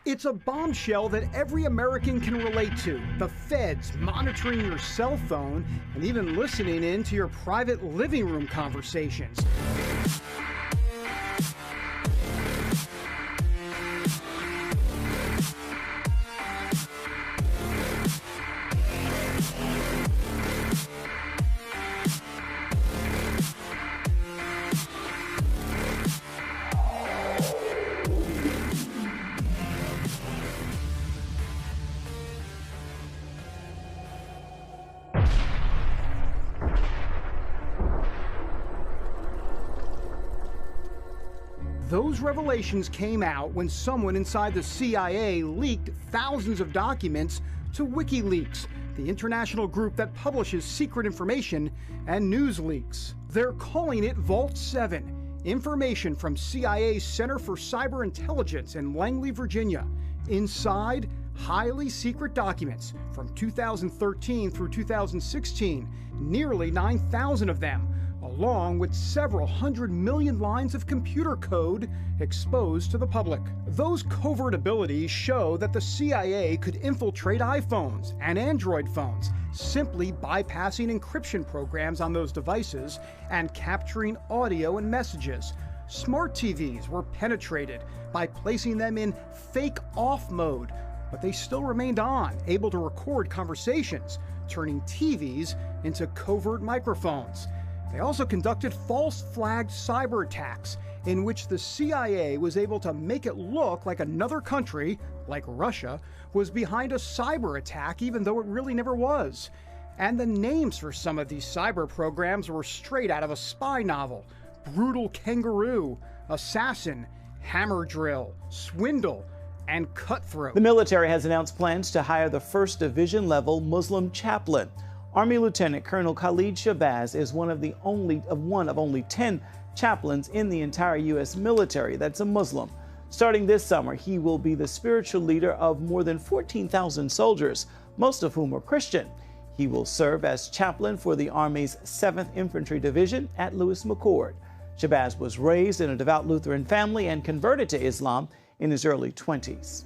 It's a bombshell that every American can relate to. The feds monitoring your cell phone and even listening in to your private living room conversations. Those revelations came out when someone inside the CIA leaked thousands of documents to WikiLeaks, the international group that publishes secret information and news leaks. They're calling it Vault 7, information from CIA's Center for Cyber Intelligence in Langley, Virginia. Inside, highly secret documents from 2013 through 2016, nearly 9,000 of them, along with several 100 million lines of computer code exposed to the public. Those covert abilities show that the CIA could infiltrate iPhones and Android phones, simply bypassing encryption programs on those devices and capturing audio and messages. Smart TVs were penetrated by placing them in fake off mode, but they still remained on, able to record conversations, turning TVs into covert microphones. They also conducted false flagged cyber attacks in which the CIA was able to make it look like another country, like Russia, was behind a cyber attack even though it really never was. And the names for some of these cyber programs were straight out of a spy novel: Brutal Kangaroo, Assassin, Hammer Drill, Swindle, and Cutthroat. The military has announced plans to hire the 1st Division level Muslim chaplain. Army Lieutenant Colonel Khalid Shabazz is one of only 10 chaplains in the entire U.S. military that's a Muslim. Starting this summer, he will be the spiritual leader of more than 14,000 soldiers, most of whom are Christian. He will serve as chaplain for the Army's 7th Infantry Division at Lewis McChord. Shabazz was raised in a devout Lutheran family and converted to Islam in his early 20s.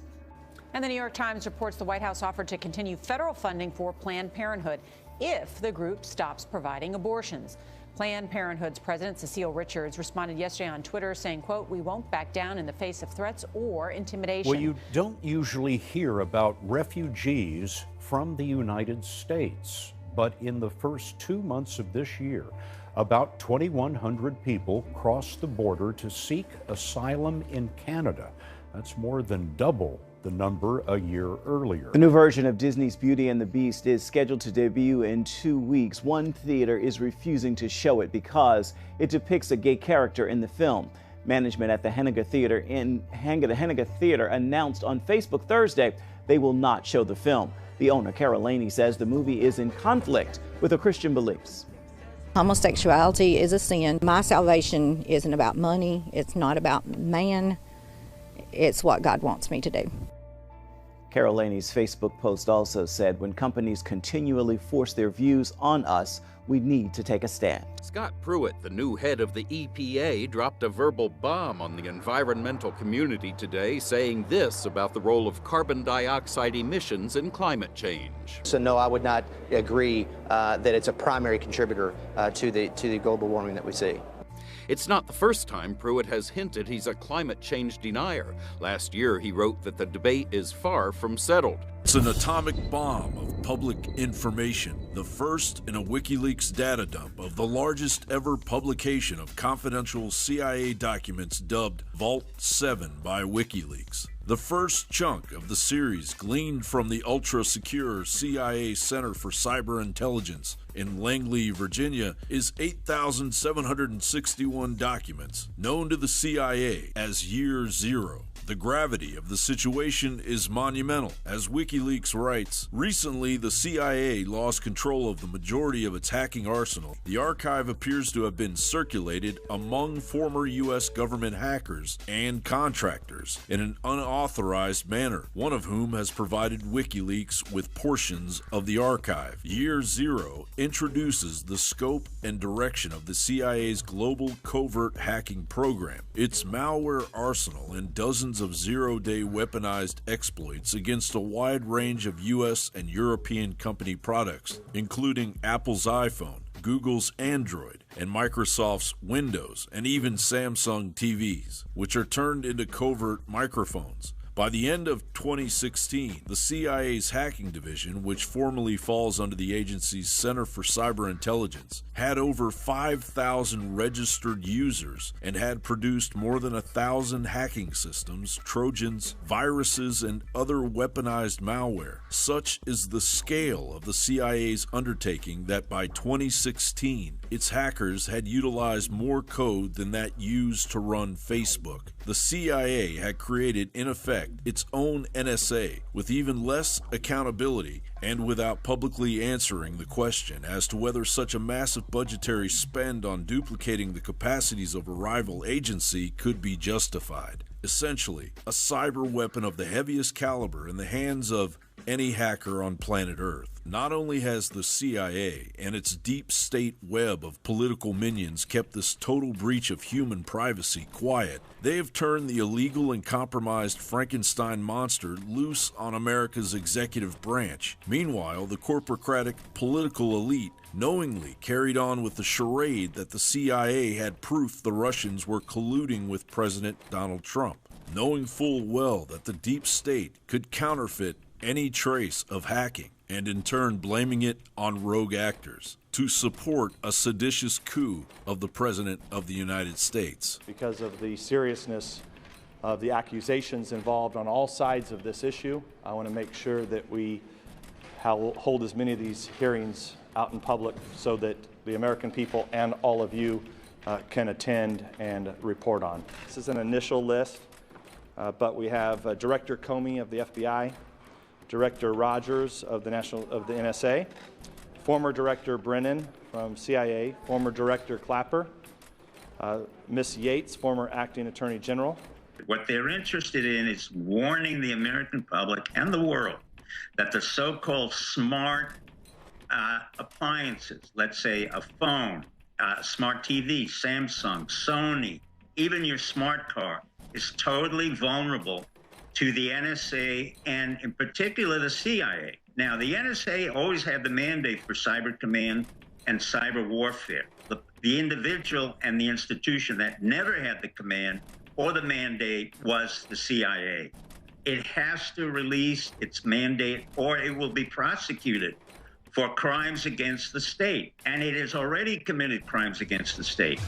And the New York Times reports the White House offered to continue federal funding for Planned Parenthood if the group stops providing abortions. Planned Parenthood's president, Cecile Richards, responded yesterday on Twitter saying, quote, "We won't back down in the face of threats or intimidation." Well, you don't usually hear about refugees from the United States, but in the first 2 months of this year, about 2,100 people crossed the border to seek asylum in Canada. That's more than double the number a year earlier. The new version of Disney's Beauty and the Beast is scheduled to debut in 2 weeks. One theater is refusing to show it because it depicts a gay character in the film. Management at the Henniger Theater announced on Facebook Thursday they will not show the film. The owner, Carol Laney, says the movie is in conflict with her Christian beliefs. Homosexuality is a sin. My salvation isn't about money. It's not about man. It's what God wants me to do. Carol Laney's Facebook post also said, when companies continually force their views on us, we need to take a stand. Scott Pruitt, the new head of the EPA, dropped a verbal bomb on the environmental community today, saying this about the role of carbon dioxide emissions in climate change. So no, I would not agree that it's a primary contributor to the global warming that we see. It's not the first time Pruitt has hinted he's a climate change denier. Last year, he wrote that the debate is far from settled. It's an atomic bomb of public information, the first in a WikiLeaks data dump of the largest ever publication of confidential CIA documents dubbed Vault 7 by WikiLeaks. The first chunk of the series, gleaned from the ultra-secure CIA Center for Cyber Intelligence in Langley, Virginia, is 8,761 documents known to the CIA as Year Zero. The gravity of the situation is monumental. As WikiLeaks writes, recently the CIA lost control of the majority of its hacking arsenal. The archive appears to have been circulated among former U.S. government hackers and contractors in an unauthorized unauthorized manner, one of whom has provided WikiLeaks with portions of the archive. Year Zero introduces the scope and direction of the CIA's global covert hacking program, its malware arsenal, and dozens of zero-day weaponized exploits against a wide range of U.S. and European company products, including Apple's iPhone, Google's Android, and Microsoft's Windows, and even Samsung TVs, which are turned into covert microphones. By the end of 2016, the CIA's hacking division, which formally falls under the agency's Center for Cyber Intelligence, had over 5,000 registered users and had produced more than 1,000 hacking systems, Trojans, viruses, and other weaponized malware. Such is the scale of the CIA's undertaking that by 2016, its hackers had utilized more code than that used to run Facebook. The CIA had created, in effect, its own NSA with even less accountability and without publicly answering the question as to whether such a massive budgetary spend on duplicating the capacities of a rival agency could be justified. Essentially, a cyber weapon of the heaviest caliber in the hands of any hacker on planet Earth. Not only has the CIA and its deep state web of political minions kept this total breach of human privacy quiet, they have turned the illegal and compromised Frankenstein monster loose on America's executive branch. Meanwhile, the corporocratic political elite knowingly carried on with the charade that the CIA had proof the Russians were colluding with President Donald Trump, knowing full well that the deep state could counterfeit any trace of hacking, and in turn blaming it on rogue actors to support a seditious coup of the President of the United States. Because of the seriousness of the accusations involved on all sides of this issue, I want to make sure that we hold as many of these hearings out in public so that the American people and all of you can attend and report on. This is an initial list, but we have Director Comey of the FBI, Director Rogers of the NSA, former Director Brennan from CIA, former Director Clapper, Ms. Yates, former Acting Attorney General. What they're interested in is warning the American public and the world that the so-called smart appliances, let's say a phone, smart TV, Samsung, Sony, even your smart car, is totally vulnerable to the NSA and in particular the CIA. Now, the NSA always had the mandate for cyber command and cyber warfare. The individual and the institution that never had the command or the mandate was the CIA. It has to release its mandate or it will be prosecuted for crimes against the state. And it has already committed crimes against the state.